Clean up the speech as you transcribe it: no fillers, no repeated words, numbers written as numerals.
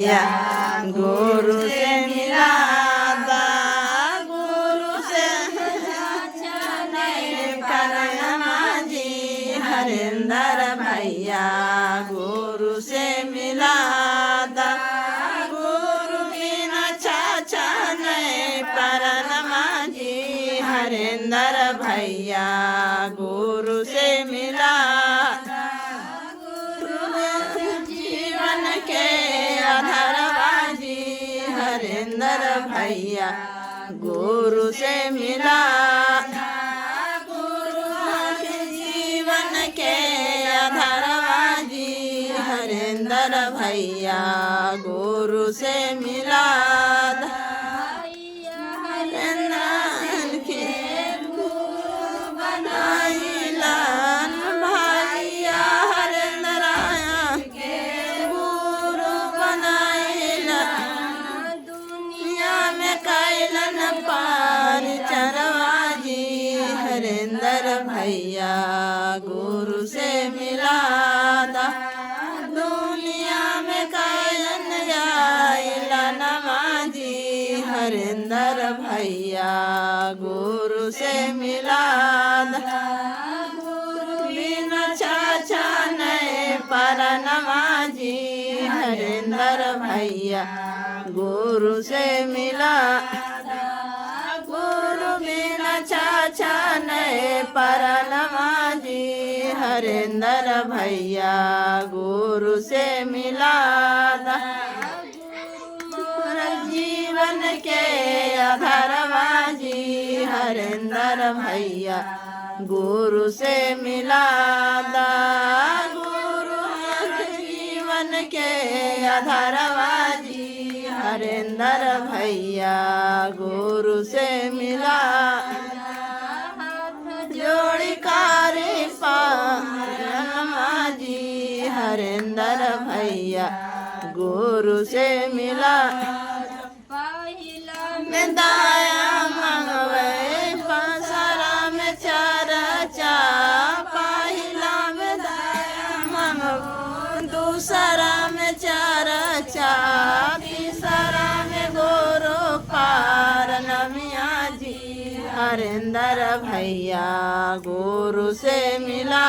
या गुरु से मिला दा गुरु से नमाजी हरिंदर भैया गुरु से मिला दा गुरु बिना चाचा नहीं पर नमाजी हरिंदर भैया गुरु से मिला के आधारबाजी हरिंदर भैया गुरु से मिला गुरु के जीवन के आधारबाजी हरिंदर भैया गुरु से मिला हरिंदर के गुरु बनाइला भैया हरिंदर कैलन पार चरवाजी हरिंदर भैया गुरु से मिला दा दुनिया में कैलन आइला नमाजी हरिंदर भैया गुरु से मिला दा गुरु बिना चाचा नहीं पर नमाजी हरिंदर भैया गुरु से मिला गुरु बिना चाचा नहीं पर नमाजी हरिंदर भैया गुरु से मिला जीवन के आधारबाजी हरिंदर भैया गुरु से मिला गुरु जीवन के आधारबाजी हरिंदर भैया गुरु से मिला जोड़ी कारी नमाजी हरिंदर भैया गुरु से मिला में दाया मंगवे पासरा में चरचा पहिला में दाया मंगव दूसरा में चरचा तीसरा में गोरो पार नमिया जी हरिंदर भैया गुरु से मिला